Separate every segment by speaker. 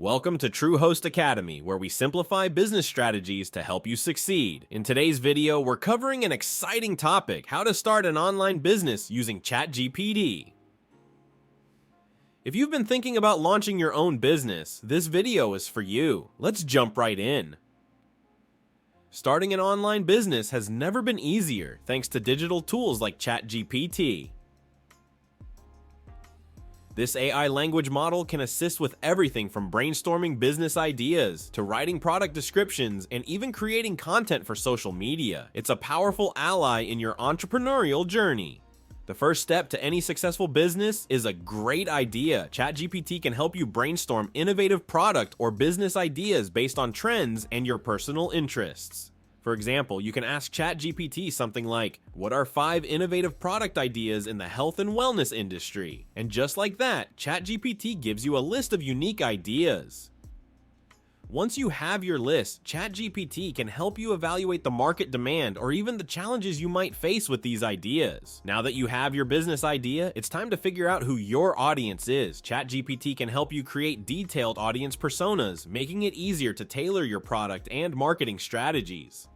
Speaker 1: Welcome to TrueHost Academy, where we simplify business strategies to help you succeed. In today's video, we're covering an exciting topic: how to start an online business using ChatGPT. If you've been thinking about launching your own business, this video is for you. Let's jump right in. Starting an online business has never been easier thanks to digital tools like ChatGPT. This AI language model can assist with everything from brainstorming business ideas to writing product descriptions and even creating content for social media. It's a powerful ally in your entrepreneurial journey. The first step to any successful business is a great idea. ChatGPT can help you brainstorm innovative product or business ideas based on trends and your personal interests. For example, you can ask ChatGPT something like, "What are 5 innovative product ideas in the health and wellness industry?" And just like that, ChatGPT gives you a list of unique ideas. Once you have your list, ChatGPT can help you evaluate the market demand or even the challenges you might face with these ideas. Now that you have your business idea, it's time to figure out who your audience is. ChatGPT can help you create detailed audience personas, making it easier to tailor your product and marketing strategies.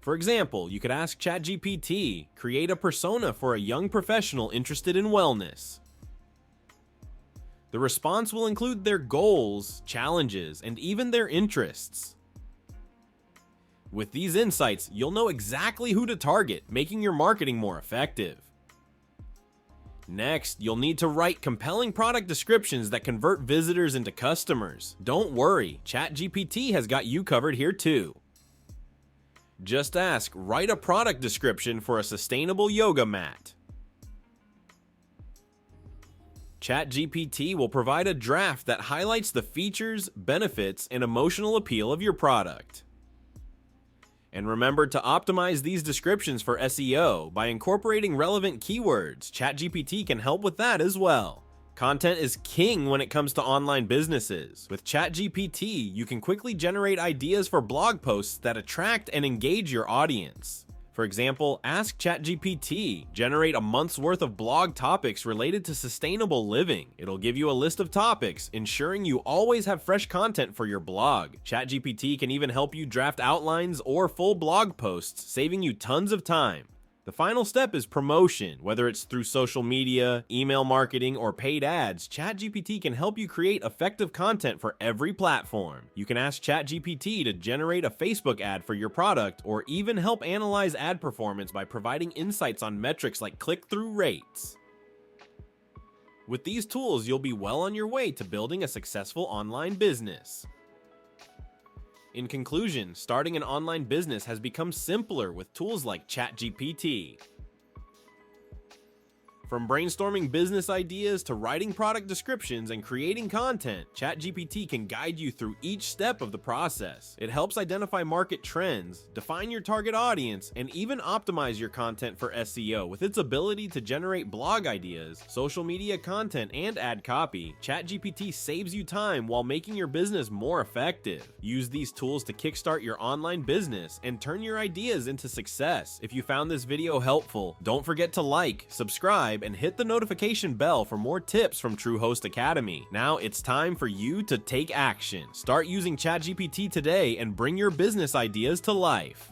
Speaker 1: For example, you could ask ChatGPT, "Create a persona for a young professional interested in wellness." The response will include their goals, challenges, and even their interests. With these insights, you'll know exactly who to target, making your marketing more effective. Next, you'll need to write compelling product descriptions that convert visitors into customers. Don't worry, ChatGPT has got you covered here too. Just ask, "Write a product description for a sustainable yoga mat." ChatGPT will provide a draft that highlights the features, benefits, and emotional appeal of your product. And remember to optimize these descriptions for SEO by incorporating relevant keywords. ChatGPT can help with that as well. Content is king when it comes to online businesses. With ChatGPT, you can quickly generate ideas for blog posts that attract and engage your audience. For example, ask ChatGPT, "Generate a month's worth of blog topics related to sustainable living." It'll give you a list of topics, ensuring you always have fresh content for your blog. ChatGPT can even help you draft outlines or full blog posts, saving you tons of time. The final step is promotion. Whether it's through social media, email marketing, or paid ads, ChatGPT can help you create effective content for every platform. You can ask ChatGPT to generate a Facebook ad for your product or even help analyze ad performance by providing insights on metrics like click-through rates. With these tools, you'll be well on your way to building a successful online business. In conclusion, starting an online business has become simpler with tools like ChatGPT. From brainstorming business ideas to writing product descriptions and creating content, ChatGPT can guide you through each step of the process. It helps identify market trends, define your target audience, and even optimize your content for SEO. With its ability to generate blog ideas, social media content, and ad copy, ChatGPT saves you time while making your business more effective. Use these tools to kickstart your online business and turn your ideas into success. If you found this video helpful, don't forget to like, subscribe, and hit the notification bell for more tips from TrueHost Academy. Now it's time for you to take action. Start using ChatGPT today and bring your business ideas to life.